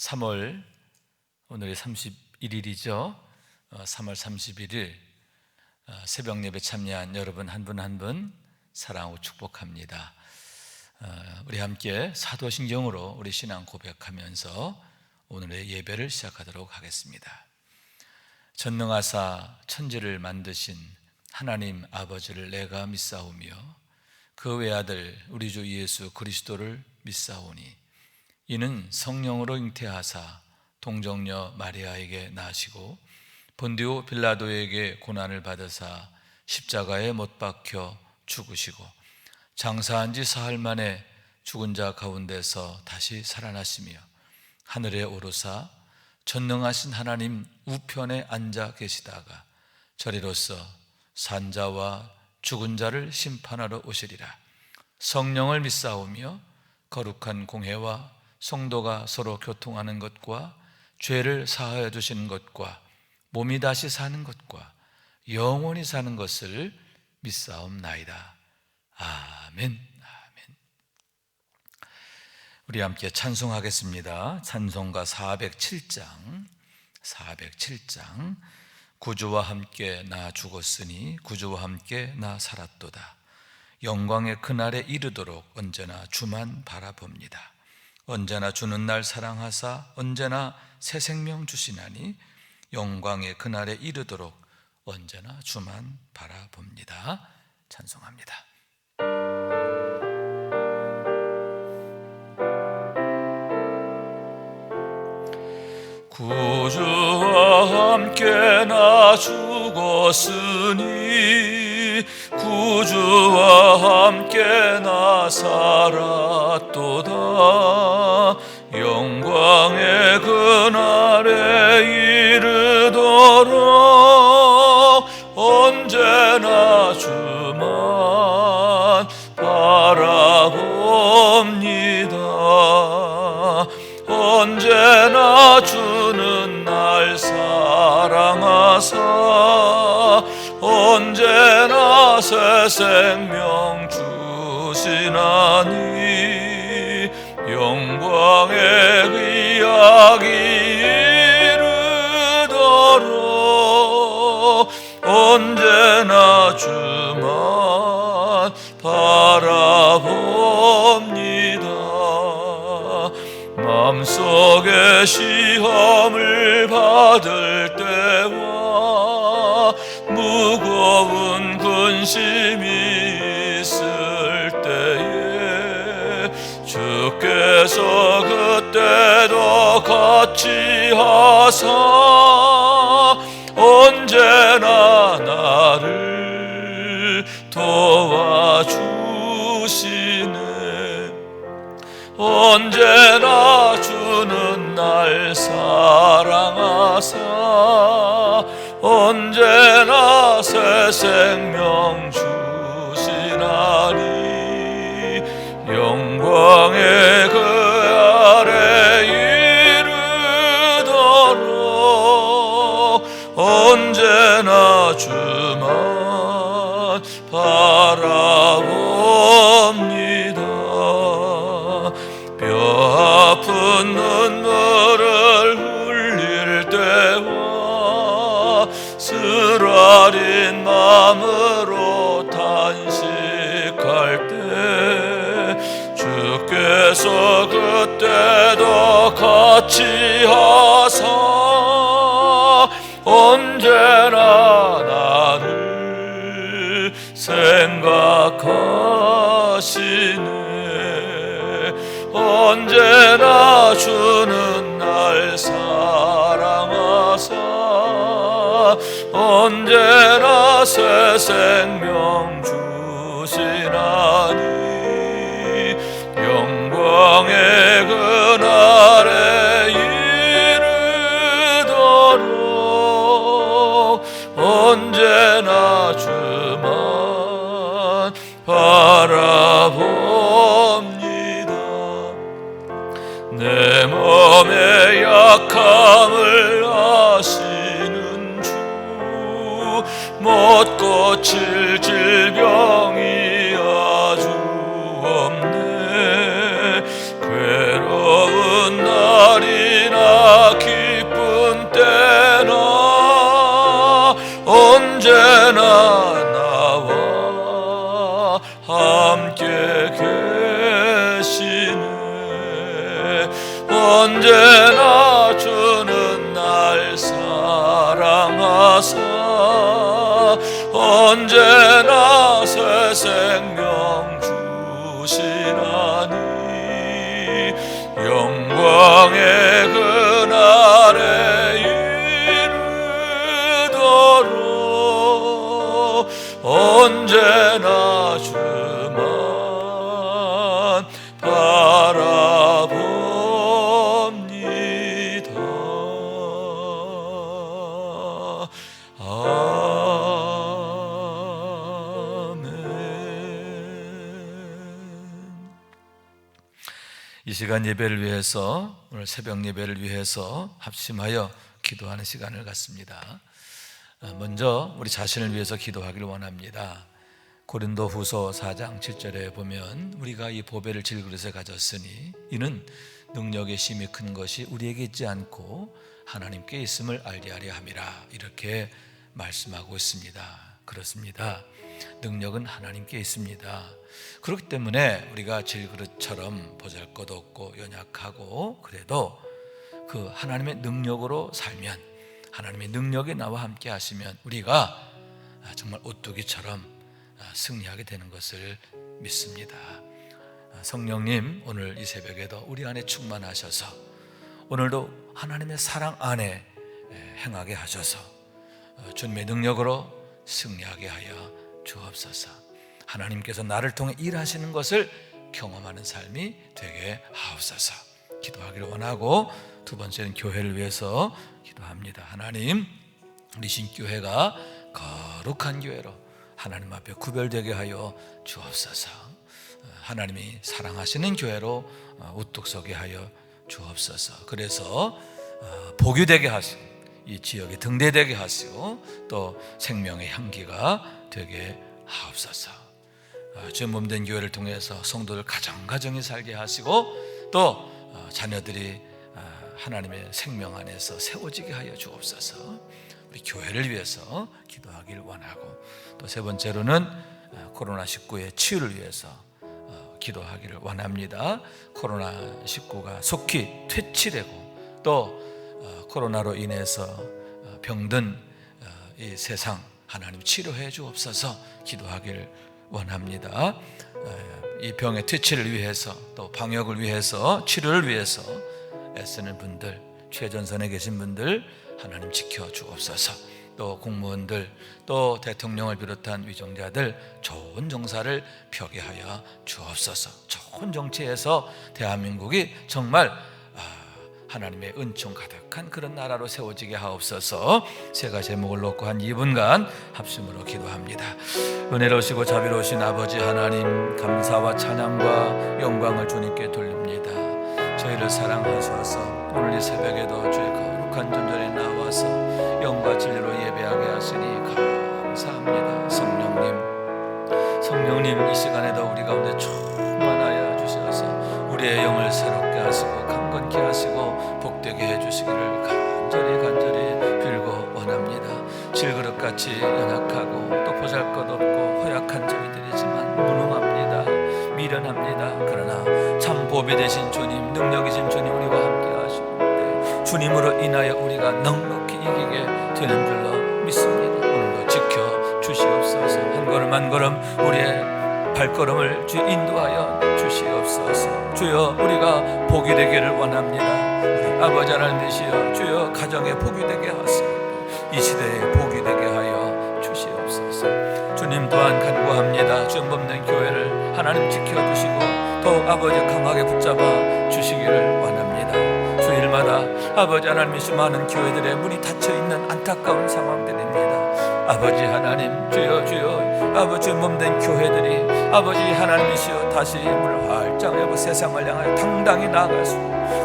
3월 오늘이 31일이죠. 3월 31일 새벽 예배 참여한 여러분 한 분 한 분 사랑하고 축복합니다. 우리 함께 사도신경으로 우리 신앙 고백하면서 오늘의 예배를 시작하도록 하겠습니다. 전능하사 천지를 만드신 하나님 아버지를 내가 믿사오며 그 외아들 우리 주 예수 그리스도를 믿사오니 이는 성령으로 잉태하사 동정녀 마리아에게 나시고 본디오 빌라도에게 고난을 받으사 십자가에 못 박혀 죽으시고 장사한 지 사흘 만에 죽은 자 가운데서 다시 살아나시며 하늘에 오르사 전능하신 하나님 우편에 앉아 계시다가 저리로서 산자와 죽은 자를 심판하러 오시리라. 성령을 믿사오며 거룩한 공회와 성도가 서로 교통하는 것과 죄를 사하여 주시는 것과 몸이 다시 사는 것과 영원히 사는 것을 믿사옵나이다. 아멘. 아멘. 우리 함께 찬송하겠습니다. 찬송가 407장 구주와 함께 나 죽었으니 구주와 함께 나 살았도다. 영광의 그날에 이르도록 언제나 주만 바라봅니다. 언제나 주는 날 사랑하사 언제나 새 생명 주시나니 영광의 그날에 이르도록 언제나 주만 바라봅니다. 찬송합니다. 구주와 함께 나 죽었으니 구주와 함께 나 살았도다. 영광의 그날에 이르도록 언제나 주만 바라봅니다. 언제나 주는 날 사랑하사 언제나 새 생명 주시나니 영광의 의약이 이르도록 언제나 주만 바라봅니다. 마음속에 시험을 받을 때와 무거운 근심이 있을 때에 주께서 그때도 같이 하사 언제나 나를 도와주시네. 언제나 주는 날 사랑하사 언제나 새 생명 주시나니 영광의 그 아래 이르도록 언제나 주만 바라봅니다. 뼈 아픈 눈물을 흘릴 때와 쓰라린 마음으로 단식할 때 주께서 그때도 같이 하사 언제나 나를 생각하시네. 언제나 주는 날 사랑하사 언제나 새 생명 주시나니 영광의 그날에 이르도록 언제나 주만 바라봅니다. 내 몸의 약함을 아시는 주 못 고칠 질병이 아주 없네. 괴로운 날이나 언제나 나와 함께 계시네. 언제나 주는 날 사랑하사 언제나 새 생명 주시나니 영광의 그날에 이르도록 언제나 주만 바라봅니다. 이 시간 예배를 위해서, 오늘 새벽 예배를 위해서 합심하여 기도하는 시간을 갖습니다. 먼저 우리 자신을 위해서 기도하기를 원합니다. 고린도후서 4장 7절에 보면 우리가 이 보배를 질그릇에 가졌으니 이는 능력의 힘이 큰 것이 우리에게 있지 않고 하나님께 있음을 알게 하려 함이라, 이렇게 말씀하고 있습니다. 그렇습니다. 능력은 하나님께 있습니다. 그렇기 때문에 우리가 질그릇처럼 보잘것없고 연약하고 그래도 그 하나님의 능력으로 살면, 하나님의 능력이 나와 함께 하시면 우리가 정말 오뚜기처럼 승리하게 되는 것을 믿습니다. 성령님, 오늘 이 새벽에도 우리 안에 충만하셔서 오늘도 하나님의 사랑 안에 행하게 하셔서 주님의 능력으로 승리하게 하여 주옵소서. 하나님께서 나를 통해 일하시는 것을 경험하는 삶이 되게 하옵소서. 기도하기를 원하고, 두 번째는 교회를 위해서 기도합니다. 하나님, 우리 신교회가 거룩한 교회로 하나님 앞에 구별되게 하여 주옵소서. 하나님이 사랑하시는 교회로 우뚝 서게 하여 주옵소서. 그래서 복이 되게 하시고 이 지역에 등대되게 하시고 또 생명의 향기가 되게 하옵소서. 주 몸된 교회를 통해서 성도들 가정가정이 살게 하시고 또 자녀들이 하나님의 생명 안에서 세워지게 하여 주옵소서. 우리 교회를 위해서 기도하길 원하고, 또 세 번째로는 코로나19의 치유를 위해서 기도하기를 원합니다. 코로나19가 속히 퇴치되고 또 코로나로 인해서 병든 이 세상 하나님 치료해 주옵소서 기도하기를 원합니다. 이 병의 퇴치를 위해서, 또 방역을 위해서, 치료를 위해서 애쓰는 분들, 최전선에 계신 분들 하나님 지켜 주옵소서. 또 공무원들, 또 대통령을 비롯한 위정자들 좋은 정사를 펴게 하여 주옵소서. 좋은 정치에서 대한민국이 정말 하나님의 은총 가득한 그런 나라로 세워지게 하옵소서. 제가 제목을 놓고 한 2분간 합심으로 기도합니다. 은혜로우시고 자비로우신 아버지 하나님, 감사와 찬양과 영광을 주님께 돌립니다. 저희를 사랑하셔서 오늘 이 새벽에도 주의 거룩한 존전에 나와서 영과 진리로 예배하게 하시니 감사합니다. 성령님, 이 시간에도 우리 가운데 충만하여 주셔서 우리의 영을 새롭게 하시고 강건케 하시고 복되게 해주시기를 간절히 빌고 원합니다. 질그릇같이 연약하고 또 보잘것없고 허약한 저희들이지만 무능합니다. 미련합니다. 그러나 참 보배 되신 주님, 능력이신 주님 우리와 함께 하시는데 주님으로 인하여 우리가 넉넉히 이기게 되는 줄로 믿습니다. 오늘도 지켜 주시옵소서. 한 걸음 한 걸음 우리의 발걸음을 주 인도하여 주시옵소서. 주여, 우리가 복이 되기를 원합니다. 우리 아버지 하나님이시여, 주여 가정에 복이 되게 하시고 이 시대에 복이 되게 하여 주시옵소서. 주님 또한 간구합니다. 주 몸된 교회를 하나님 지켜주시고 또 아버지 강하게 붙잡아 주시기를 원합니다. 주일마다 아버지 하나님이시 많은 교회들의 문이 닫혀있는 안타까운 상황들입니다. 아버지 하나님, 주여 아버지 몸된 교회들이 아버지 하나님이시여 다시 문을 활짝 열고 세상을 향하여 당당히 나아갈 수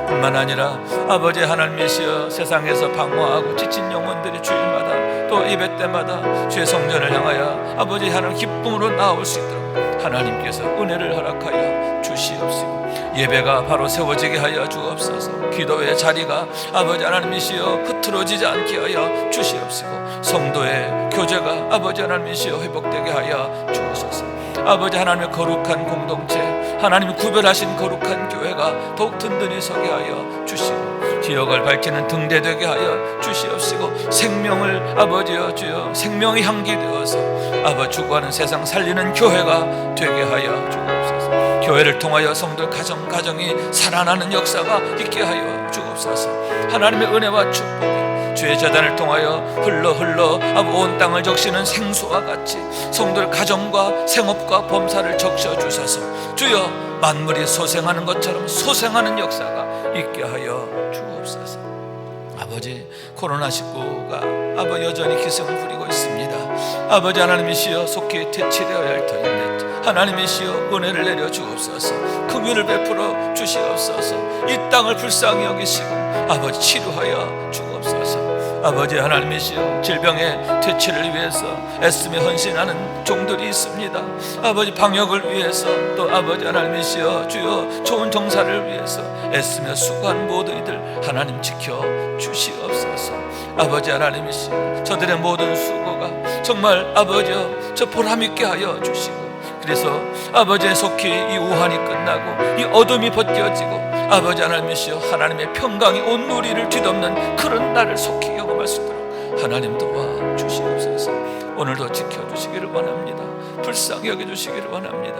뿐만 아니라 아버지 하나님이시여 세상에서 방황하고 지친 영혼들이 주일마다 또 예배 때마다 주의 성전을 향하여 아버지 하나님 기쁨으로 나올 수 있도록 하나님께서 은혜를 허락하여 주시옵시고 예배가 바로 세워지게 하여 주옵소서. 기도의 자리가 아버지 하나님이시여 흐트러지지 않게 하여 주시옵시고 성도의 교제가 아버지 하나님이시여 회복되게 하여 주옵소서. 아버지 하나님의 거룩한 공동체, 하나님이 구별하신 거룩한 교회가 더욱 든든히 서게 하여 주시고 기억을 밝히는 등대되게 하여 주시옵시고 생명을 아버지여 주여 생명의 향기 되어서 아버지 주고하는 세상 살리는 교회가 되게 하여 주옵소서. 교회를 통하여 성도 가정이 살아나는 역사가 있게 하여 주옵소서. 하나님의 은혜와 축복이 주의 재단을 통하여 흘러 온 땅을 적시는 생수와 같이 성도들 가정과 생업과 범사를 적셔 주셔서 주여 만물이 소생하는 것처럼 소생하는 역사가 있게 하여 주옵소서. 아버지 코로나19가 아버지 여전히 기승을 부리고 있습니다. 아버지 하나님이시여 속히 퇴치되어야 할 터인데 하나님이시여 은혜를 내려 주옵소서. 긍휼을 베풀어 주시옵소서. 이 땅을 불쌍히 여기시고 아버지 치료하여 주옵소서. 아버지 하나님이시여 질병의 퇴치를 위해서 애쓰며 헌신하는 종들이 있습니다. 아버지 방역을 위해서 또 아버지 하나님이시여 주여 좋은 정사를 위해서 애쓰며 수고한 모든 이들 하나님 지켜 주시옵소서. 아버지 하나님이시여 저들의 모든 수고가 정말 아버지여 저 보람있게 하여 주시고 그래서 아버지의 속히 이 우환이 끝나고 이 어둠이 벗겨지고 아버지 하나님이시여 하나님의 평강이 온 우리를 뒤덮는 그런 날을 속히 경험할 수 있도록 하나님 도와주시옵소서. 오늘도 지켜주시기를 원합니다. 불쌍히 여겨주시기를 원합니다.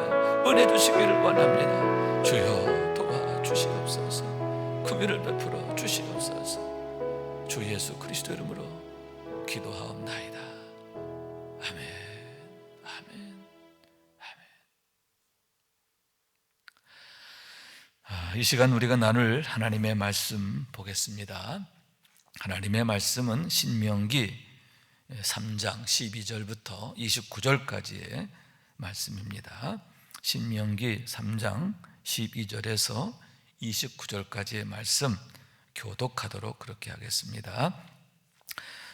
은혜 주시기를 원합니다. 주여 도와주시옵소서. 긍휼을 베풀어 주시옵소서. 주 예수 그리스도 이름으로 기도하옵나이다. 아멘. 이 시간 우리가 나눌 하나님의 말씀 보겠습니다. 하나님의 말씀은 신명기 3장 12절부터 29절까지의 말씀입니다. 신명기 3장 12절에서 29절까지의 말씀 교독하도록 그렇게 하겠습니다.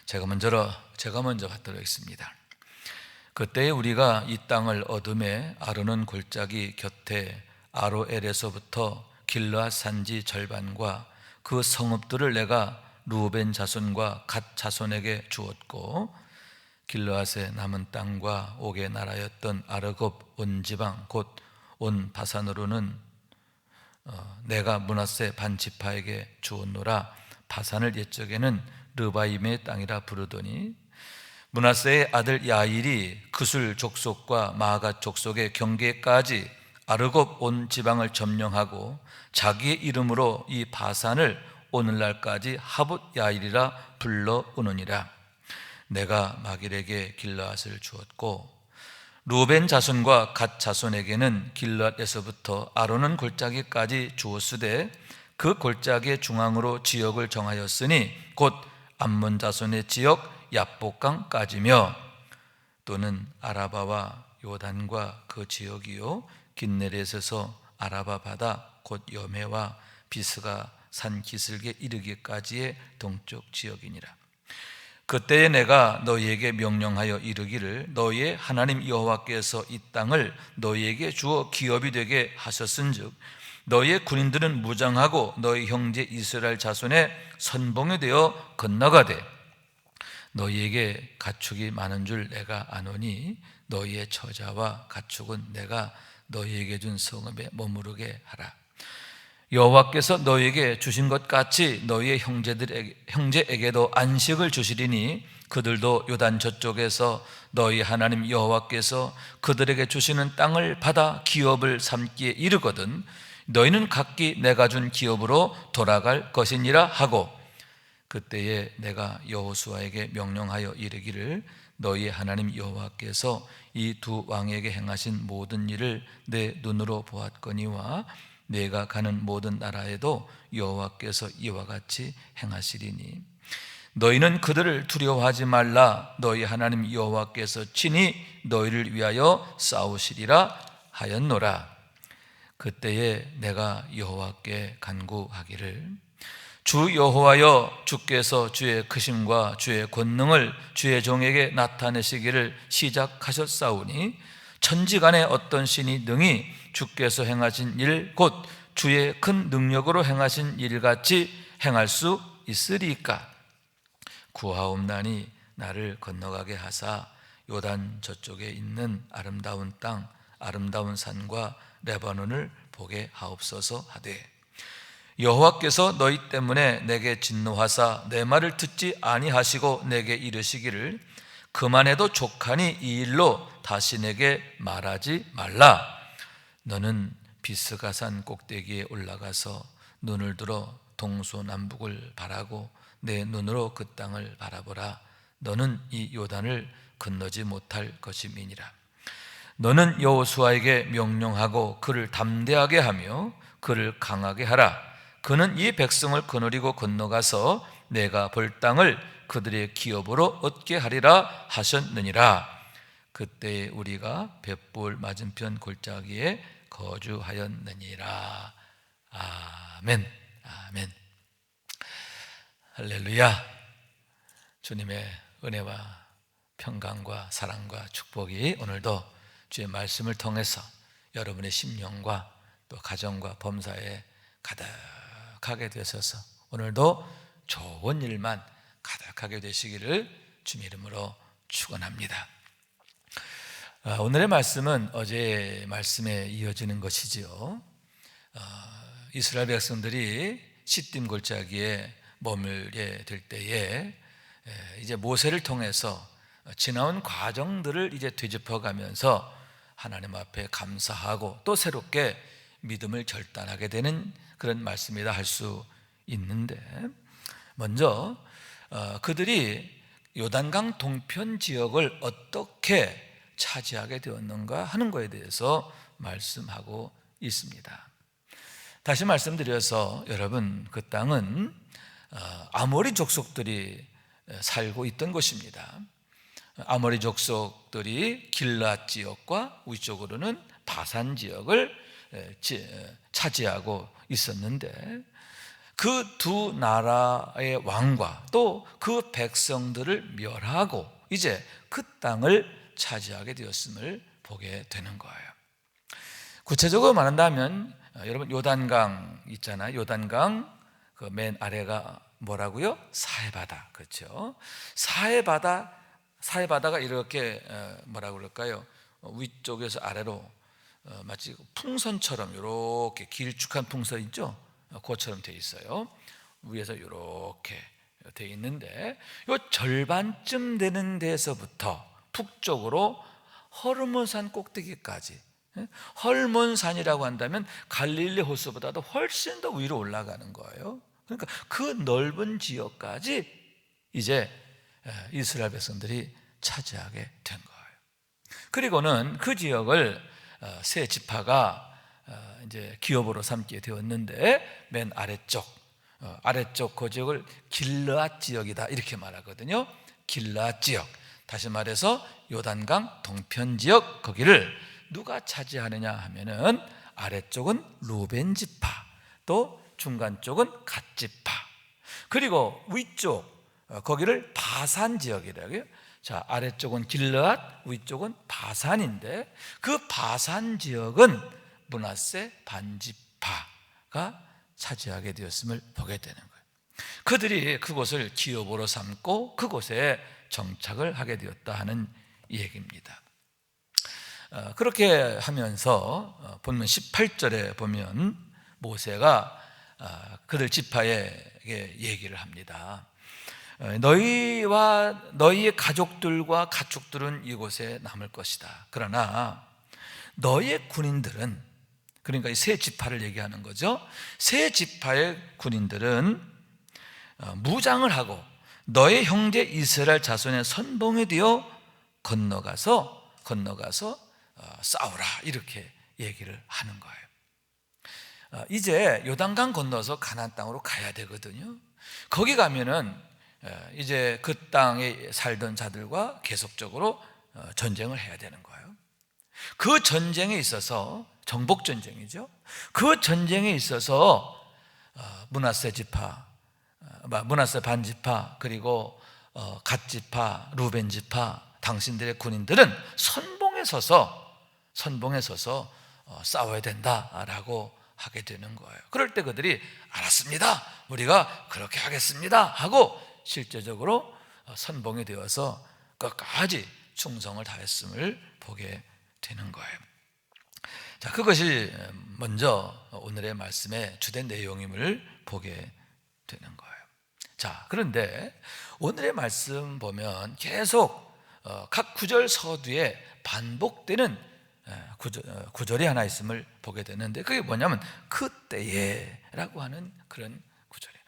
제가 먼저 받도록 하겠습니다. 그때 우리가 이 땅을 얻음에 아르논 골짜기 곁에 아로엘에서부터 길르앗 산지 절반과 그 성읍들을 내가 루벤 자손과 갓 자손에게 주었고 길르앗의 남은 땅과 옥의 나라였던 아르곱 온 지방 곧 온 바산으로는 내가 므낫세 반 지파에게 주었노라. 바산을 옛적에는 르바임의 땅이라 부르더니 므낫세의 아들 야일이 그술 족속과 마아갓 족속의 경계까지 아르곱 온 지방을 점령하고 자기의 이름으로 이 바산을 오늘날까지 하봇 야일이라 불러오느니라. 내가 마길에게 길르앗을 주었고 루벤 자손과 갓 자손에게는 길르앗에서부터 아르논 골짜기까지 주었으되 그 골짜기의 중앙으로 지역을 정하였으니 곧 암몬 자손의 지역 야복강까지며 또는 아라바와 요단과 그 지역이요 긴네렛에서 아라바 바다 곧 여메와 비스가 산 기슭에 이르기까지의 동쪽 지역이니라. 그때에 내가 너희에게 명령하여 이르기를 너희의 하나님 여호와께서 이 땅을 너희에게 주어 기업이 되게 하셨은즉 너희의 군인들은 무장하고 너희 형제 이스라엘 자손의 선봉이 되어 건너가되 너희에게 가축이 많은 줄 내가 아노니 너희의 처자와 가축은 내가 너희에게 준 성읍에 머무르게 하라. 여호와께서 너희에게 주신 것 같이 너희의 형제에게도 안식을 주시리니 그들도 요단 저쪽에서 너희 하나님 여호와께서 그들에게 주시는 땅을 받아 기업을 삼기에 이르거든 너희는 각기 내가 준 기업으로 돌아갈 것이니라 하고 그때에 내가 여호수아에게 명령하여 이르기를 너희의 하나님 여호와께서 이 두 왕에게 행하신 모든 일을 내 눈으로 보았거니와 내가 가는 모든 나라에도 여호와께서 이와 같이 행하시리니 너희는 그들을 두려워하지 말라. 너희 하나님 여호와께서 친히 너희를 위하여 싸우시리라 하였노라. 그때에 내가 여호와께 간구하기를 주 여호와여 주께서 주의 크심과 주의 권능을 주의 종에게 나타내시기를 시작하셨사오니 천지간에 어떤 신이 능히 주께서 행하신 일 곧 주의 큰 능력으로 행하신 일같이 행할 수 있으리까? 구하옵나니 나를 건너가게 하사 요단 저쪽에 있는 아름다운 땅 아름다운 산과 레바논을 보게 하옵소서 하되, 여호와께서 너희 때문에 내게 진노하사 내 말을 듣지 아니하시고 내게 이르시기를 그만해도 족하니 이 일로 다시 내게 말하지 말라. 너는 비스가산 꼭대기에 올라가서 눈을 들어 동서남북을 바라고 내 눈으로 그 땅을 바라보라. 너는 이 요단을 건너지 못할 것임이니라. 너는 여호수아에게 명령하고 그를 담대하게 하며 그를 강하게 하라. 그는 이 백성을 거느리고 건너가서 내가 벌 땅을 그들의 기업으로 얻게 하리라 하셨느니라. 그때 우리가 벳볼 맞은편 골짜기에 거주하였느니라. 아멘. 아멘. 할렐루야. 주님의 은혜와 평강과 사랑과 축복이 오늘도 주의 말씀을 통해서 여러분의 심령과 또 가정과 범사에 가득하게 되셔서 오늘도 좋은 일만 가득하게 되시기를 주님 이름으로 축원합니다. 오늘의 말씀은 어제의 말씀에 이어지는 것이지요. 이스라엘 백성들이 시딤 골짜기에 머물게 될 때에 이제 모세를 통해서 지나온 과정들을 이제 되짚어가면서 하나님 앞에 감사하고 또 새롭게 믿음을 결단하게 되는 그런 말씀이다 할 수 있는데, 먼저 그들이 요단강 동편 지역을 어떻게 차지하게 되었는가 하는 것에 대해서 말씀하고 있습니다. 다시 말씀드려서 여러분, 그 땅은 아모리 족속들이 살고 있던 곳입니다. 아모리 족속들이 길앗 지역과 위쪽으로는 바산 지역을 차지하고 있었는데, 그 두 나라의 왕과 또 그 백성들을 멸하고 이제 그 땅을 차지하게 되었음을 보게 되는 거예요. 구체적으로 말한다면 여러분, 요단강 있잖아요. 요단강 그 맨 아래가 뭐라고요? 사해바다. 그렇죠? 사해바다가 이렇게 뭐라고 그럴까요? 위쪽에서 아래로 마치 풍선처럼 이렇게 길쭉한 풍선 있죠? 그것처럼 되어 있어요. 위에서 이렇게 되어 있는데, 이 절반쯤 되는 데서부터 북쪽으로 허르몬산 꼭대기까지, 헐몬산이라고 한다면 갈릴리 호수보다도 훨씬 더 위로 올라가는 거예요. 그러니까 그 넓은 지역까지 이제 이스라엘 백성들이 차지하게 된 거예요. 그리고는 그 지역을 세 지파가 이제 기업으로 삼게 되었는데, 맨 아래쪽 그 지역을 길르앗 지역이다 이렇게 말하거든요. 길르앗 지역, 다시 말해서 요단강 동편 지역, 거기를 누가 차지하느냐 하면은 아래쪽은 루벤 지파, 또 중간 쪽은 갓 지파, 그리고 위쪽 거기를 바산 지역이라고 해요. 자, 아래쪽은 길르앗, 위쪽은 바산인데, 그 바산 지역은 므낫세 반지파가 차지하게 되었음을 보게 되는 거예요. 그들이 그곳을 기업으로 삼고 그곳에 정착을 하게 되었다 하는 얘기입니다. 그렇게 하면서 본문 18절에 보면 모세가 그들 지파에게 얘기를 합니다. 너희와 너희의 가족들과 가축들은 이곳에 남을 것이다. 그러나 너희의 군인들은, 그러니까 이 세 지파를 얘기하는 거죠. 세 지파의 군인들은 무장을 하고 너의 형제 이스라엘 자손의 선봉에 되어 건너가서 싸우라, 이렇게 얘기를 하는 거예요. 이제 요단강 건너서 가나안 땅으로 가야 되거든요. 거기 가면은 이제 그 땅에 살던 자들과 계속적으로 전쟁을 해야 되는 거예요. 그 전쟁에 있어서, 정복 전쟁이죠. 그 전쟁에 있어서 므낫세 지파, 므낫세 반지파, 그리고 갓 지파, 루벤 지파, 당신들의 군인들은 선봉에 서서 선봉에 서서 싸워야 된다라고 하게 되는 거예요. 그럴 때 그들이 알았습니다, 우리가 그렇게 하겠습니다 하고 실제적으로 선봉이 되어서 끝까지 충성을 다했음을 보게 되는 거예요. 자, 그것이 먼저 오늘의 말씀의 주된 내용임을 보게 되는 거예요. 자, 그런데 오늘의 말씀 보면 계속 각 구절 서두에 반복되는 구절이 하나 있음을 보게 되는데, 그게 뭐냐면 그때에라고 하는 그런 구절이에요.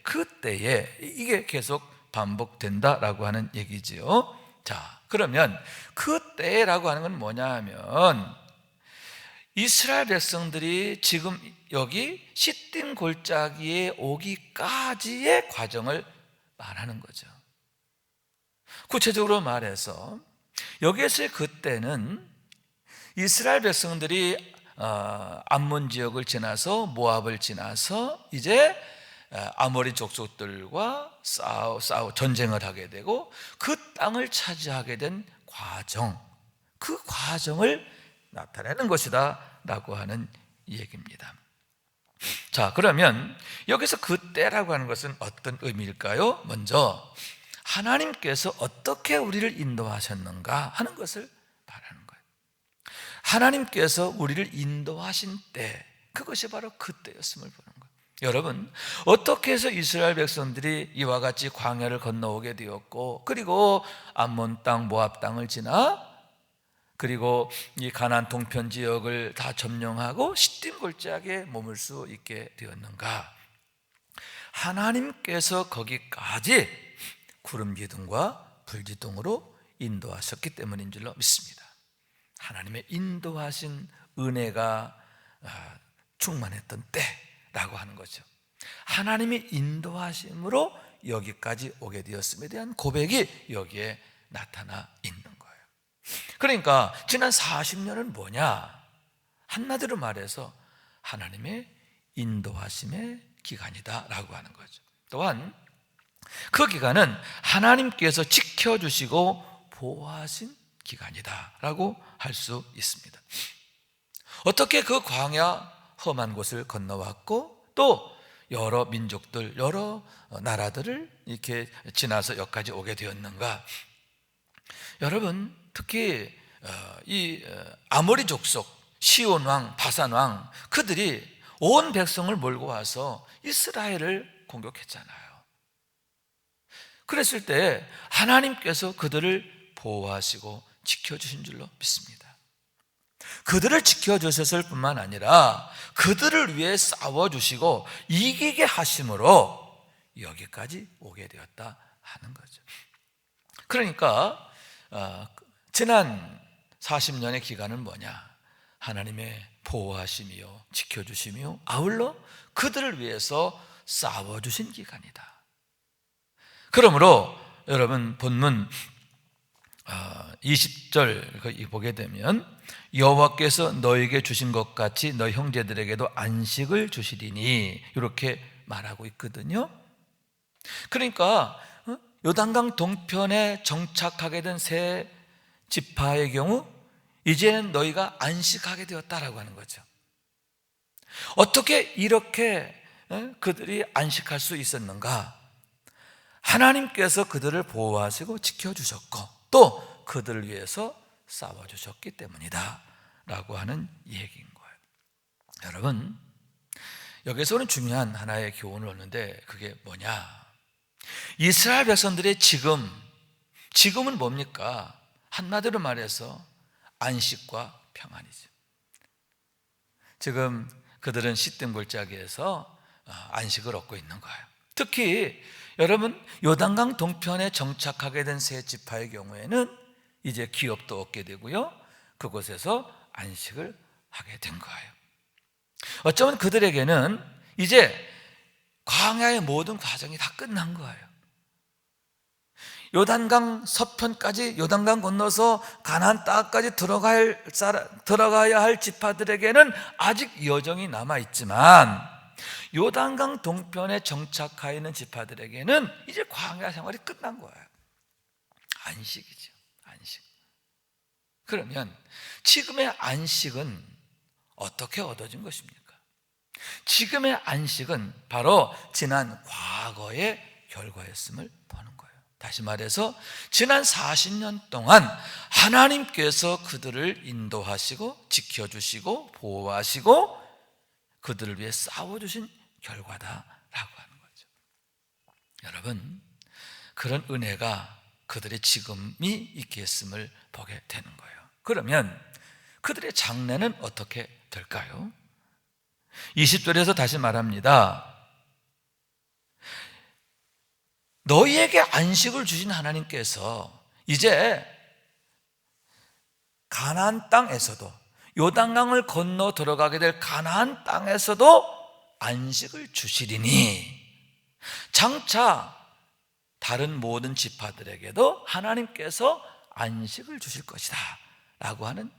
그때에 이게 계속 반복된다라고 하는 얘기지요. 자, 그러면 그때라고 하는 건 뭐냐 하면 이스라엘 백성들이 지금 여기 시딤 골짜기에 오기까지의 과정을 말하는 거죠. 구체적으로 말해서 여기에서의 그때는 이스라엘 백성들이 암몬 지역을 지나서 모압을 지나서 이제 아모리 족속들과 전쟁을 하게 되고 그 땅을 차지하게 된 과정, 그 과정을 나타내는 것이다 라고 하는 얘기입니다. 자, 그러면 여기서 그때라고 하는 것은 어떤 의미일까요? 먼저 하나님께서 어떻게 우리를 인도하셨는가 하는 것을 말하는 거예요. 하나님께서 우리를 인도하신 때, 그것이 바로 그때였음을 보는 거예요. 여러분, 어떻게 해서 이스라엘 백성들이 이와 같이 광야를 건너오게 되었고, 그리고 암몬 땅, 모압 땅을 지나, 그리고 이 가나안 동편 지역을 다 점령하고 시딤 골짜기에 머물 수 있게 되었는가? 하나님께서 거기까지 구름 기둥과 불 기둥으로 인도하셨기 때문인 줄로 믿습니다. 하나님의 인도하신 은혜가 충만했던 때라고 하는 거죠. 하나님의 인도하심으로 여기까지 오게 되었음에 대한 고백이 여기에 나타나 있는 거예요. 그러니까 지난 40년은 뭐냐? 한마디로 말해서 하나님의 인도하심의 기간이다라고 하는 거죠. 또한 그 기간은 하나님께서 지켜주시고 보호하신 기간이다라고 할 수 있습니다. 어떻게 그 광야 험한 곳을 건너왔고 또 여러 민족들, 여러 나라들을 이렇게 지나서 여기까지 오게 되었는가? 여러분, 특히 이 아모리 족속, 시온 왕, 바산 왕, 그들이 온 백성을 몰고 와서 이스라엘을 공격했잖아요. 그랬을 때 하나님께서 그들을 보호하시고 지켜주신 줄로 믿습니다. 그들을 지켜주셨을 뿐만 아니라 그들을 위해 싸워주시고 이기게 하심으로 여기까지 오게 되었다 하는 거죠. 그러니까 지난 40년의 기간은 뭐냐? 하나님의 보호하심이요, 지켜주심이요, 아울러 그들을 위해서 싸워주신 기간이다. 그러므로 여러분 본문 20절 보게 되면 여호와께서 너에게 주신 것 같이 너 형제들에게도 안식을 주시리니 이렇게 말하고 있거든요. 그러니까 요단강 동편에 정착하게 된 세 지파의 경우 이제는 너희가 안식하게 되었다라고 하는 거죠. 어떻게 이렇게 그들이 안식할 수 있었는가? 하나님께서 그들을 보호하시고 지켜주셨고 또 그들을 위해서 싸워주셨기 때문이다 라고 하는 얘기인 거예요. 여러분, 여기서는 중요한 하나의 교훈을 얻는데 그게 뭐냐? 이스라엘 백성들의 지금은 뭡니까? 한마디로 말해서 안식과 평안이죠. 지금 그들은 시딤 골짜기에서 안식을 얻고 있는 거예요. 특히 여러분, 요단강 동편에 정착하게 된 세 지파의 경우에는 이제 기업도 얻게 되고요, 그곳에서 안식을 하게 된 거예요. 어쩌면 그들에게는 이제 광야의 모든 과정이 다 끝난 거예요. 요단강 서편까지, 요단강 건너서 가나안 땅까지 들어가야 할 지파들에게는 아직 여정이 남아있지만 요단강 동편에 정착하여 있는 지파들에게는 이제 광야 생활이 끝난 거예요. 안식이죠, 안식. 그러면 지금의 안식은 어떻게 얻어진 것입니까? 지금의 안식은 바로 지난 과거의 결과였음을 보는 거예요. 다시 말해서 지난 40년 동안 하나님께서 그들을 인도하시고 지켜주시고 보호하시고 그들을 위해 싸워주신 결과다라고 하는 거죠. 여러분, 그런 은혜가 그들의 지금이 있게 했음을 보게 되는 거예요. 그러면 그들의 장래는 어떻게 될까요? 20절에서 다시 말합니다. 너희에게 안식을 주신 하나님께서 이제 가나안 땅에서도, 요단강을 건너 들어가게 될 가나안 땅에서도 안식을 주시리니 장차 다른 모든 지파들에게도 하나님께서 안식을 주실 것이다 라고 하는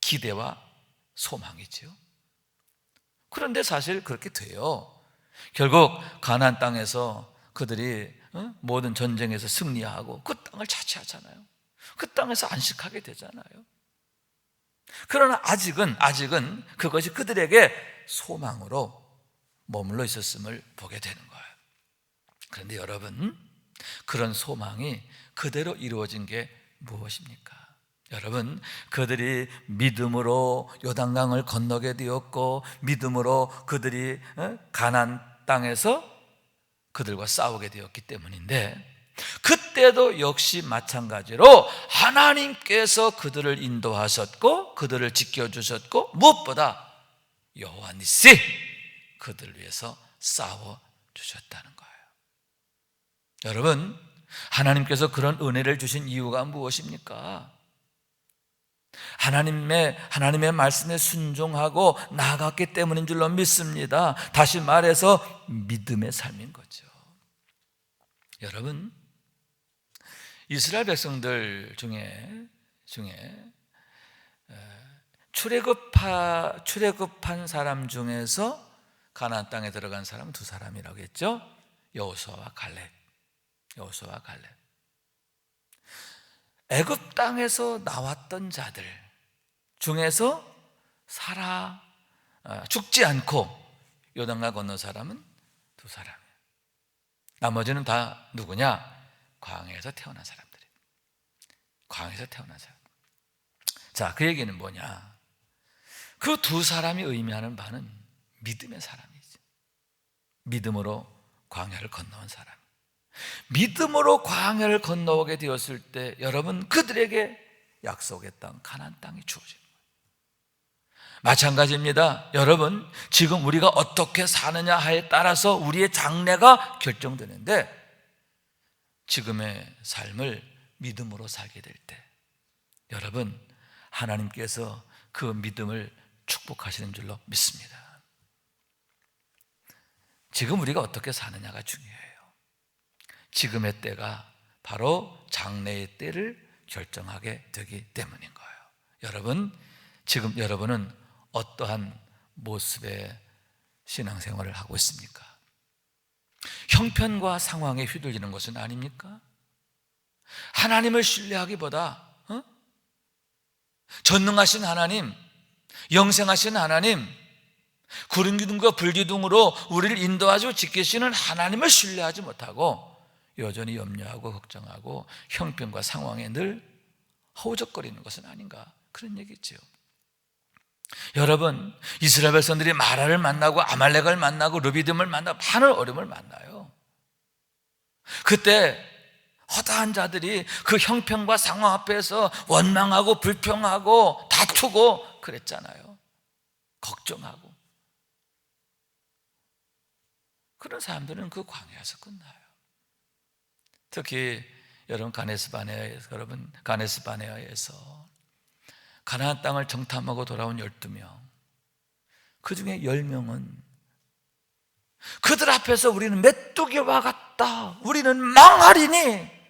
기대와 소망이지요. 그런데 사실 그렇게 돼요. 결국 가나안 땅에서 그들이 모든 전쟁에서 승리하고 그 땅을 차지하잖아요. 그 땅에서 안식하게 되잖아요. 그러나 아직은 그것이 그들에게 소망으로 머물러 있었음을 보게 되는 거예요. 그런데 여러분, 그런 소망이 그대로 이루어진 게 무엇입니까? 여러분, 그들이 믿음으로 요단강을 건너게 되었고 믿음으로 그들이 가나안 땅에서 그들과 싸우게 되었기 때문인데, 그때도 역시 마찬가지로 하나님께서 그들을 인도하셨고 그들을 지켜주셨고 무엇보다 여호와 니시 그들을 위해서 싸워주셨다는 거예요. 여러분, 하나님께서 그런 은혜를 주신 이유가 무엇입니까? 하나님의 말씀에 순종하고 나아갔기 때문인 줄로 믿습니다. 다시 말해서 믿음의 삶인 거죠. 여러분, 이스라엘 백성들 중에 출애굽한 사람 중에서 가나안 땅에 들어간 사람 두 사람이라고 했죠. 여호수아와 갈렙. 애굽 땅에서 나왔던 자들 중에서 죽지 않고 요단강 건너 사람은 두 사람이에요. 나머지는 다 누구냐? 광야에서 태어난 사람들이에요. 광야에서 태어난 사람. 자, 그 얘기는 뭐냐? 그 두 사람이 의미하는 바는 믿음의 사람이죠. 믿음으로 광야를 건너온 사람. 믿음으로 광야를 건너오게 되었을 때 여러분, 그들에게 약속의 땅 가나안 땅이 주어지는 거예요. 마찬가지입니다. 여러분, 지금 우리가 어떻게 사느냐에 따라서 우리의 장래가 결정되는데, 지금의 삶을 믿음으로 살게 될 때 여러분, 하나님께서 그 믿음을 축복하시는 줄로 믿습니다. 지금 우리가 어떻게 사느냐가 중요해요. 지금의 때가 바로 장래의 때를 결정하게 되기 때문인 거예요. 여러분, 지금 여러분은 어떠한 모습의 신앙생활을 하고 있습니까? 형편과 상황에 휘둘리는 것은 아닙니까? 하나님을 신뢰하기보다 전능하신 하나님, 영생하신 하나님, 구름 기둥과 불 기둥으로 우리를 인도하시고 지키시는 하나님을 신뢰하지 못하고 여전히 염려하고 걱정하고 형편과 상황에 늘 허우적거리는 것은 아닌가, 그런 얘기죠. 여러분, 이스라엘 백성들이 마라를 만나고 아말렉을 만나고 르비딤을 만나고 많은 어려움을 만나요. 그때 허다한 자들이 그 형편과 상황 앞에서 원망하고 불평하고 다투고 그랬잖아요. 걱정하고. 그런 사람들은 그 광야에서 끝나요. 특히 여러분, 가네스바네아에서 가나안 땅을 정탐하고 돌아온 12명, 그 중에 10명은 그들 앞에서 우리는 메뚜기와 같다, 우리는 망하리니,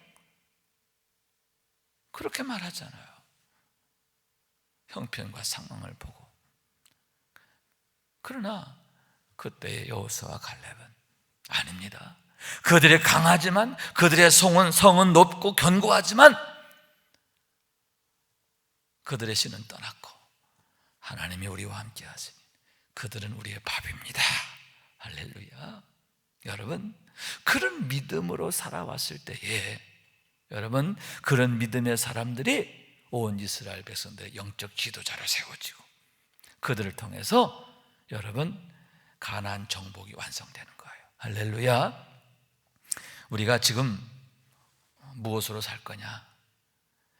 그렇게 말하잖아요. 형편과 상황을 보고. 그러나 그때의 여호수아와 갈렙은 아닙니다. 그들이 강하지만, 그들의 성은 높고 견고하지만 그들의 신은 떠났고 하나님이 우리와 함께 하시니 그들은 우리의 밥입니다. 할렐루야. 여러분, 그런 믿음으로 살아왔을 때에 여러분, 그런 믿음의 사람들이 온 이스라엘 백성들의 영적 지도자로 세워지고 그들을 통해서 여러분 가나안 정복이 완성되는 거예요. 할렐루야. 우리가 지금 무엇으로 살 거냐?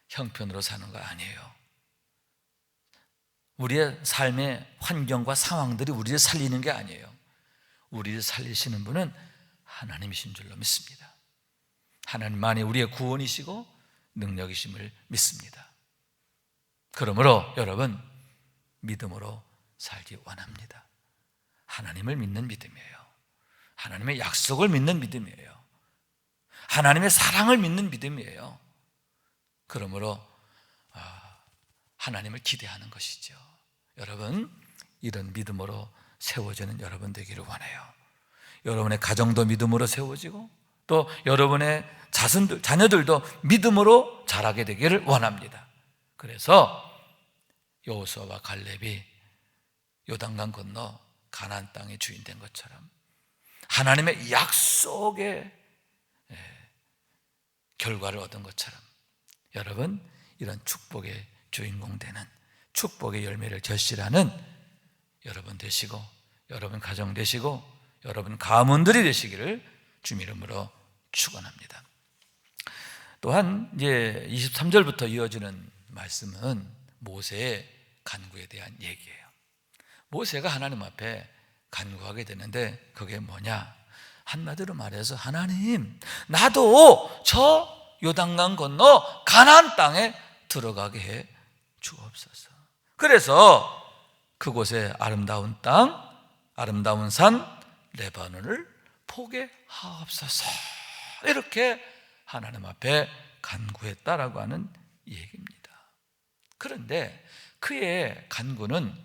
형편으로 사는 거 아니에요. 우리의 삶의 환경과 상황들이 우리를 살리는 게 아니에요. 우리를 살리시는 분은 하나님이신 줄로 믿습니다. 하나님만이 우리의 구원이시고 능력이심을 믿습니다. 그러므로 여러분, 믿음으로 살기 원합니다. 하나님을 믿는 믿음이에요. 하나님의 약속을 믿는 믿음이에요. 하나님의 사랑을 믿는 믿음이에요. 그러므로 하나님을 기대하는 것이죠. 여러분, 이런 믿음으로 세워지는 여러분 되기를 원해요. 여러분의 가정도 믿음으로 세워지고 또 여러분의 자녀들도 믿음으로 자라게 되기를 원합니다. 그래서 여호수아와 갈렙이 요단강 건너 가나안 땅의 주인 된 것처럼 하나님의 약속의 결과를 얻은 것처럼 여러분, 이런 축복의 주인공 되는 축복의 열매를 결실하는 여러분 되시고 여러분 가정 되시고 여러분 가문들이 되시기를 주님 이름으로 축원합니다. 또한 이제 23절부터 이어지는 말씀은 모세의 간구에 대한 얘기예요. 모세가 하나님 앞에 간구하게 되는데 그게 뭐냐? 한마디로 말해서 하나님, 나도 저 요단강 건너 가나안 땅에 들어가게 해 주옵소서. 그래서 그곳에 아름다운 땅, 아름다운 산 레바논을 포개하옵소서, 이렇게 하나님 앞에 간구했다라고 하는 얘기입니다. 그런데 그의 간구는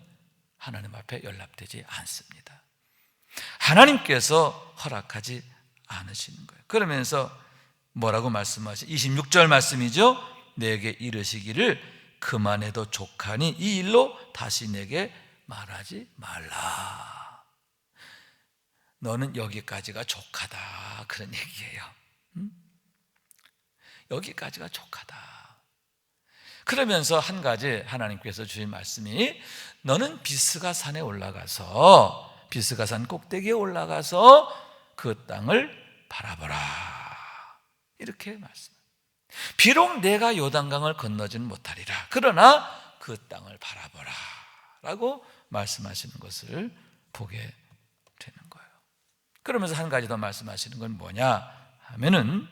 하나님 앞에 연락되지 않습니다. 하나님께서 허락하지 않으시는 거예요. 그러면서 뭐라고 말씀하시? 26절 말씀이죠. 내게 이르시기를 그만해도 족하니 이 일로 다시 내게 말하지 말라. 너는 여기까지가 족하다, 그런 얘기예요. 여기까지가 족하다. 그러면서 한 가지 하나님께서 주신 말씀이 너는 비스가 산에 올라가서 비스가 산 꼭대기에 올라가서 그 땅을 바라보라, 이렇게 말씀. 비록 내가 요단강을 건너지는 못하리라, 그러나 그 땅을 바라보라 라고 말씀하시는 것을 보게 되는 거예요. 그러면서 한 가지 더 말씀하시는 건 뭐냐 하면은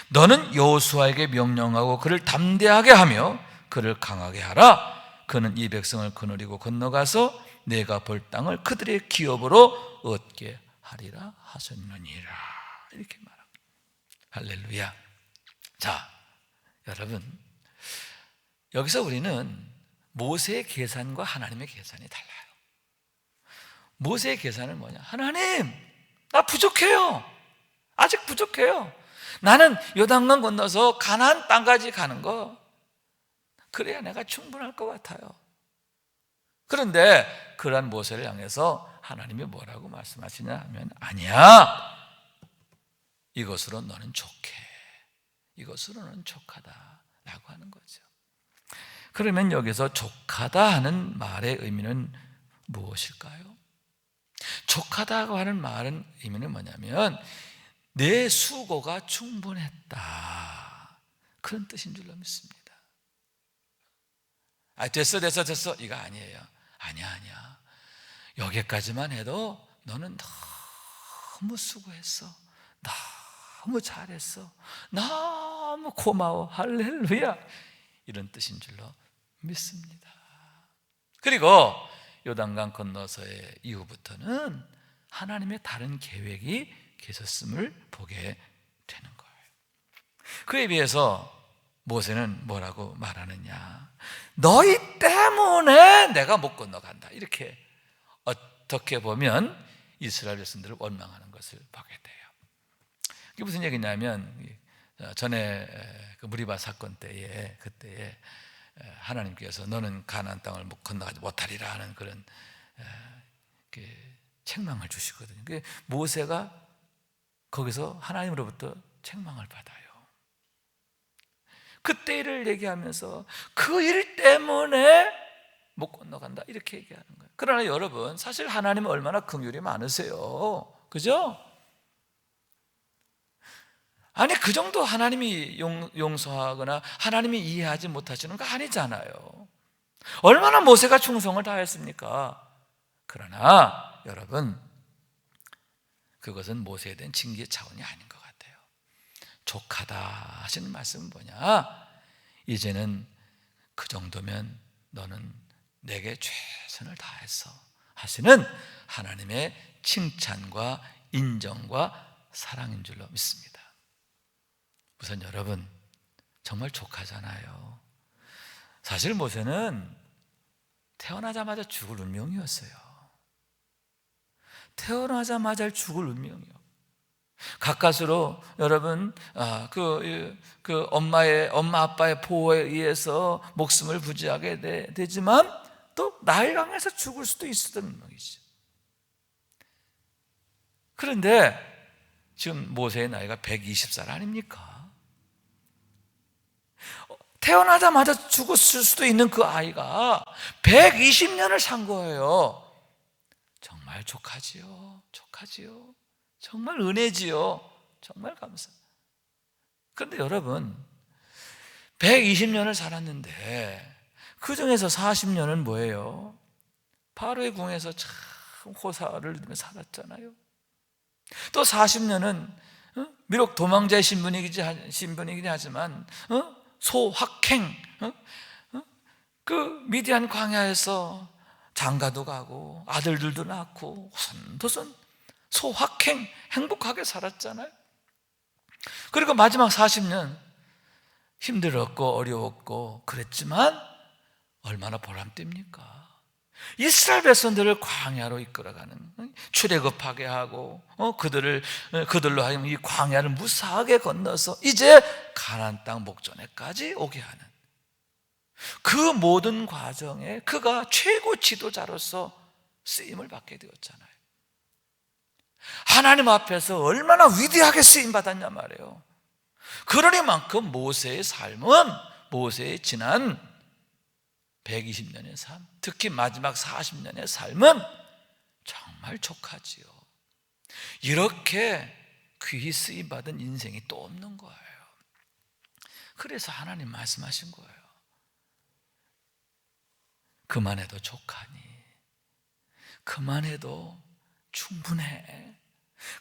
너는 여호수아에게 명령하고 그를 담대하게 하며 그를 강하게 하라. 그는 이 백성을 거느리고 건너가서 내가 볼 땅을 그들의 기업으로 얻게 하리라 하셨느니라, 이렇게 말합니다. 할렐루야. 자, 여러분, 여기서 우리는 모세의 계산과 하나님의 계산이 달라요. 모세의 계산은 뭐냐? 하나님, 나 부족해요. 아직 부족해요. 나는 요단강 건너서 가나안 땅까지 가는 거, 그래야 내가 충분할 것 같아요. 그런데 그러한 모세를 향해서 하나님이 뭐라고 말씀하시냐 하면, 아니야, 이것으로 너는 족해, 이것으로 너는 족하다 라고 하는 거죠. 그러면 여기서 족하다 하는 말의 의미는 무엇일까요? 족하다고 하는 말은 의미는 뭐냐면 내 수고가 충분했다, 그런 뜻인 줄로 믿습니다. 됐어 이거 아니에요. 아니야, 여기까지만 해도 너는 너무 수고했어, 너무 잘했어, 너무 고마워, 할렐루야, 이런 뜻인 줄로 믿습니다. 그리고 요단강 건너서의 이후부터는 하나님의 다른 계획이 계셨음을 보게 되는 거예요. 그에 비해서 모세는 뭐라고 말하느냐? 너희 때문에 내가 못 건너간다, 이렇게 어떻게 보면 이스라엘 백성들을 원망하는 것을 보게 돼요. 이게 무슨 얘기냐면 전에 그 무리바 사건 때에 그때에 하나님께서 너는 가나안 땅을 건너가지 못하리라 하는 그런 책망을 주시거든요. 모세가 거기서 하나님으로부터 책망을 받아요. 그때 일을 얘기하면서 그 일 때문에 못 건너간다 이렇게 얘기하는 거예요. 그러나 여러분, 사실 하나님은 얼마나 긍휼이 많으세요, 그죠? 아니 그 정도 하나님이 용서하거나 하나님이 이해하지 못하시는 거 아니잖아요. 얼마나 모세가 충성을 다했습니까? 그러나 여러분, 그것은 모세에 대한 징계 차원이 아닌 것 같아요. 족하다 하시는 말씀은 뭐냐? 이제는 그 정도면 너는 내게 최선을 다해서 하시는 하나님의 칭찬과 인정과 사랑인 줄로 믿습니다. 우선 여러분, 정말 족하잖아요. 사실 모세는 태어나자마자 죽을 운명이었어요. 태어나자마자 죽을 운명이요. 가까스로 여러분, 엄마 아빠의 보호에 의해서 목숨을 부지하게 되지만 또 나일강에서 죽을 수도 있었던 운명이죠. 그런데 지금 모세의 나이가 120살 아닙니까? 태어나자마자 죽었을 수도 있는 그 아이가 120년을 산 거예요. 정말 족하지요. 정말 은혜지요. 정말 감사합니다. 그런데 여러분, 120년을 살았는데 그 중에서 40년은 뭐예요? 바로의 궁에서 참 호사를 누리며 살았잖아요. 또 40년은 비록 도망자의 신분이긴 하지만 소확행, 그 미디안 광야에서 장가도 가고 아들들도 낳고 호선도선 소확행 행복하게 살았잖아요. 그리고 마지막 40년 힘들었고 어려웠고 그랬지만 얼마나 보람됩니까? 이스라엘 백성들을 광야로 이끌어가는, 출애굽하게 하고 그들로 하여금 이 광야를 무사하게 건너서 이제 가나안 땅 목전에까지 오게 하는 그 모든 과정에 그가 최고 지도자로서 쓰임을 받게 되었잖아요. 하나님 앞에서 얼마나 위대하게 쓰임 받았냐 말이에요. 그러니만큼 모세의 삶은, 모세의 지난 120년의 삶, 특히 마지막 40년의 삶은 정말 족하지요. 이렇게 귀히 쓰임 받은 인생이 또 없는 거예요. 그래서 하나님 말씀하신 거예요. 그만해도 족하니, 그만해도 충분해,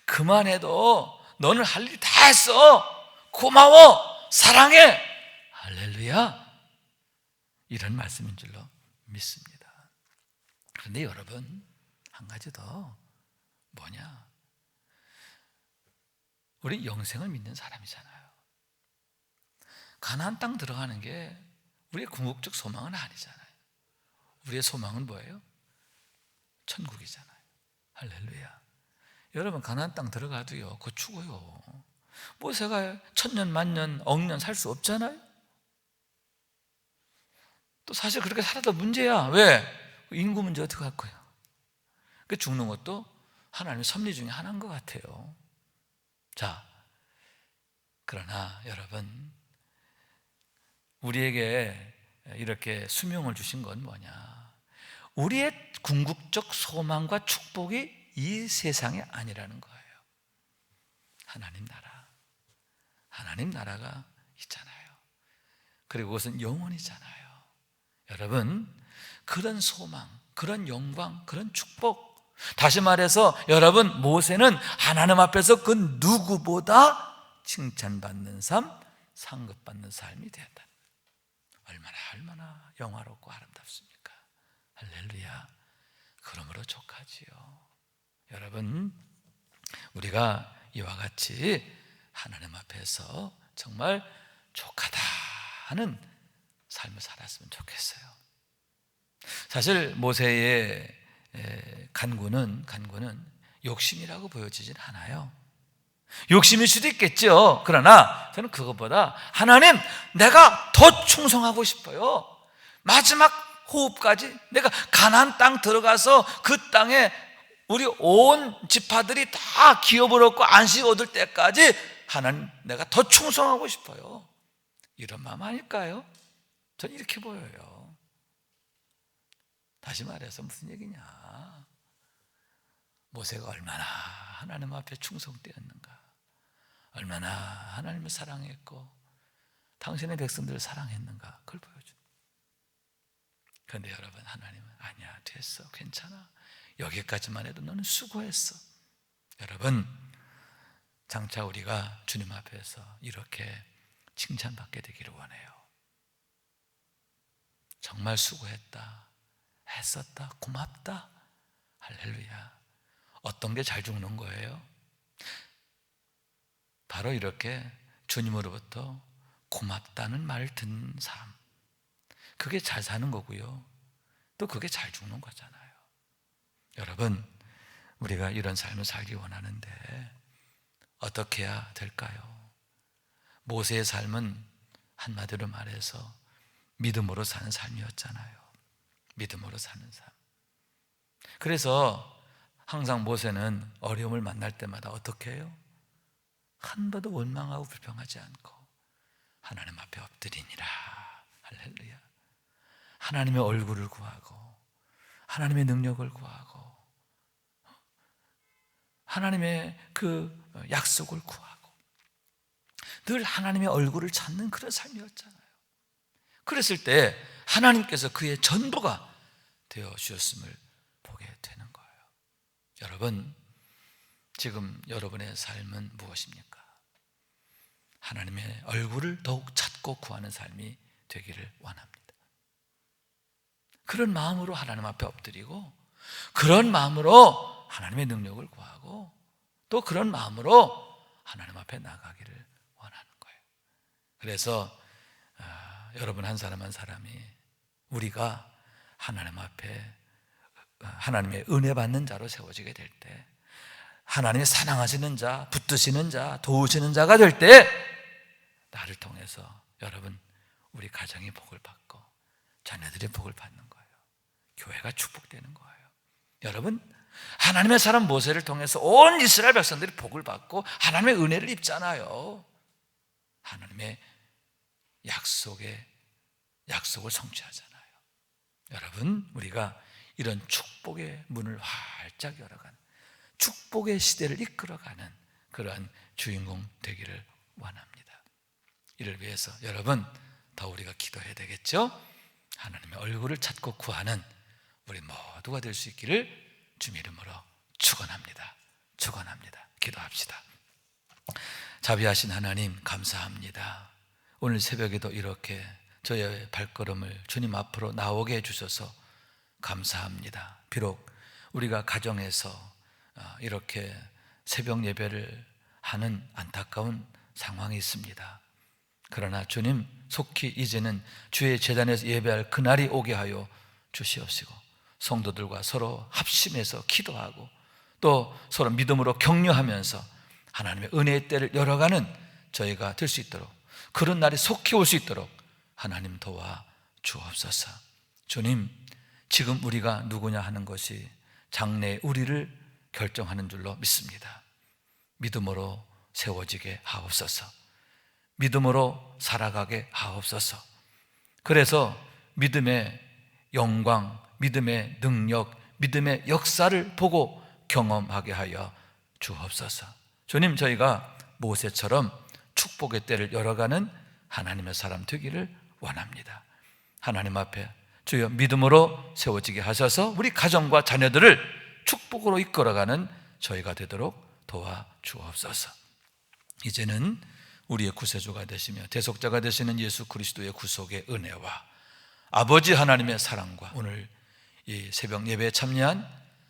그만해도 너는 할 일 다 했어, 고마워, 사랑해, 할렐루야, 이런 말씀인 줄로 믿습니다. 그런데 여러분, 한 가지 더 뭐냐, 우리 영생을 믿는 사람이잖아요. 가나안 땅 들어가는 게 우리의 궁극적 소망은 아니잖아요. 우리의 소망은 뭐예요? 천국이잖아요. 할렐루야. 여러분, 가나안 땅 들어가도요, 그거 죽어요. 모세가 1000년, 만년, 억년 살 수 없잖아요. 또 사실 그렇게 살아도 문제야. 왜? 인구 문제 어떻게 할 거예요? 그 죽는 것도 하나님의 섭리 중에 하나인 것 같아요. 자, 그러나 여러분, 우리에게 이렇게 수명을 주신 건 뭐냐? 우리의 궁극적 소망과 축복이 이 세상이 아니라는 거예요. 하나님 나라가 있잖아요. 그리고 그것은 영원이잖아요. 여러분, 그런 소망, 그런 영광, 그런 축복, 다시 말해서 여러분, 모세는 하나님 앞에서 그 누구보다 칭찬받는 삶, 상급받는 삶이 되었다. 얼마나 영화롭고 아름답습니까? 할렐루야. 그러므로 족하지요. 여러분, 우리가 이와 같이 하나님 앞에서 정말 족하다 하는 삶을 살았으면 좋겠어요. 사실 모세의 간구는 욕심이라고 보여지진 않아요. 욕심일 수도 있겠죠. 그러나 저는 그것보다 하나님, 내가 더 충성하고 싶어요. 마지막 호흡까지 내가 가나안 땅 들어가서 그 땅에 우리 온 지파들이 다 기업을 얻고 안식 얻을 때까지 하나님 내가 더 충성하고 싶어요. 이런 마음 아닐까요? 전 이렇게 보여요. 다시 말해서 무슨 얘기냐, 모세가 얼마나 하나님 앞에 충성되었는가, 얼마나 하나님을 사랑했고 당신의 백성들을 사랑했는가, 그걸 보여줍니다. 그런데 여러분, 하나님은 아니야, 됐어, 괜찮아, 여기까지만 해도 너는 수고했어. 여러분, 장차 우리가 주님 앞에서 이렇게 칭찬받게 되기를 원해요. 정말 수고했다, 했었다, 고맙다, 할렐루야. 어떤 게 잘 죽는 거예요? 바로 이렇게 주님으로부터 고맙다는 말을 듣는 삶, 그게 잘 사는 거고요, 또 그게 잘 죽는 거잖아요. 여러분, 우리가 이런 삶을 살기 원하는데 어떻게 해야 될까요? 모세의 삶은 한마디로 말해서 믿음으로 사는 삶이었잖아요. 믿음으로 사는 삶. 그래서 항상 모세는 어려움을 만날 때마다 어떻게 해요? 한 번도 원망하고 불평하지 않고 하나님 앞에 엎드리니라, 할렐루야. 하나님의 얼굴을 구하고 하나님의 능력을 구하고 하나님의 그 약속을 구하고 늘 하나님의 얼굴을 찾는 그런 삶이었잖아요. 그랬을 때 하나님께서 그의 전부가 되어 주셨음을 보게 되는 거예요. 여러분, 지금 여러분의 삶은 무엇입니까? 하나님의 얼굴을 더욱 찾고 구하는 삶이 되기를 원합니다. 그런 마음으로 하나님 앞에 엎드리고, 그런 마음으로 하나님의 능력을 구하고, 또 그런 마음으로 하나님 앞에 나가기를 원하는 거예요. 그래서 여러분 한 사람 한 사람이 우리가 하나님 앞에 하나님의 은혜 받는 자로 세워지게 될 때, 하나님의 사랑하시는 자, 붙드시는 자, 도우시는 자가 될 때, 나를 통해서 여러분 우리 가정이 복을 받고 자녀들이 복을 받는 거예요. 교회가 축복되는 거예요. 여러분, 하나님의 사람 모세를 통해서 온 이스라엘 백성들이 복을 받고 하나님의 은혜를 입잖아요. 하나님의 약속을 성취하잖아요. 여러분, 우리가 이런 축복의 문을 활짝 열어가는, 축복의 시대를 이끌어가는 그러한 주인공 되기를 원합니다. 이를 위해서 여러분 더 우리가 기도해야 되겠죠? 하나님의 얼굴을 찾고 구하는 우리 모두가 될 수 있기를 주님 이름으로 축원합니다. 축원합니다. 기도합시다. 자비하신 하나님, 감사합니다. 오늘 새벽에도 이렇게 저의 발걸음을 주님 앞으로 나오게 해주셔서 감사합니다. 비록 우리가 가정에서 이렇게 새벽 예배를 하는 안타까운 상황이 있습니다. 그러나 주님, 속히 이제는 주의 제단에서 예배할 그날이 오게 하여 주시옵시고, 성도들과 서로 합심해서 기도하고 또 서로 믿음으로 격려하면서 하나님의 은혜의 때를 열어가는 저희가 될 수 있도록, 그런 날이 속히 올 수 있도록 하나님 도와 주옵소서. 주님, 지금 우리가 누구냐 하는 것이 장래의 우리를 결정하는 줄로 믿습니다. 믿음으로 세워지게 하옵소서. 믿음으로 살아가게 하옵소서. 그래서 믿음의 영광, 믿음의 능력, 믿음의 역사를 보고 경험하게 하여 주옵소서. 주님, 저희가 모세처럼 축복의 때를 열어가는 하나님의 사람 되기를 원합니다. 하나님 앞에 주여 믿음으로 세워지게 하셔서 우리 가정과 자녀들을 축복으로 이끌어가는 저희가 되도록 도와주옵소서. 이제는 우리의 구세주가 되시며 대속자가 되시는 예수 그리스도의 구속의 은혜와 아버지 하나님의 사랑과 오늘 이 새벽 예배에 참여한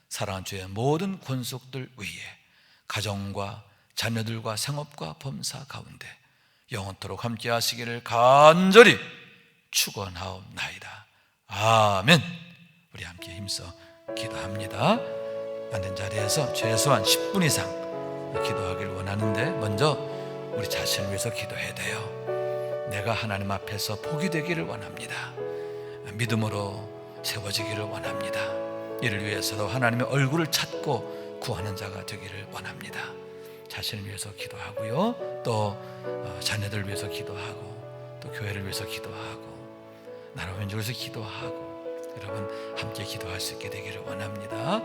사랑하는 주의 모든 권속들 위에 가정과 자녀들과 생업과 범사 가운데 영원토록 함께 하시기를 간절히 축원하옵나이다. 아멘. 우리 함께 힘써 기도합니다. 앉은 자리에서 최소한 10분 이상 기도하기를 원하는데, 먼저 우리 자신을 위해서 기도해야 돼요. 내가 하나님 앞에서 복이 되기를 원합니다. 믿음으로 세워지기를 원합니다. 이를 위해서도 하나님의 얼굴을 찾고 구하는 자가 되기를 원합니다. 자신을 위해서 기도하고요, 또 자녀들을 위해서 기도하고, 또 교회를 위해서 기도하고, 나라 민족을 위해서 기도하고, 여러분 함께 기도할 수 있게 되기를 원합니다.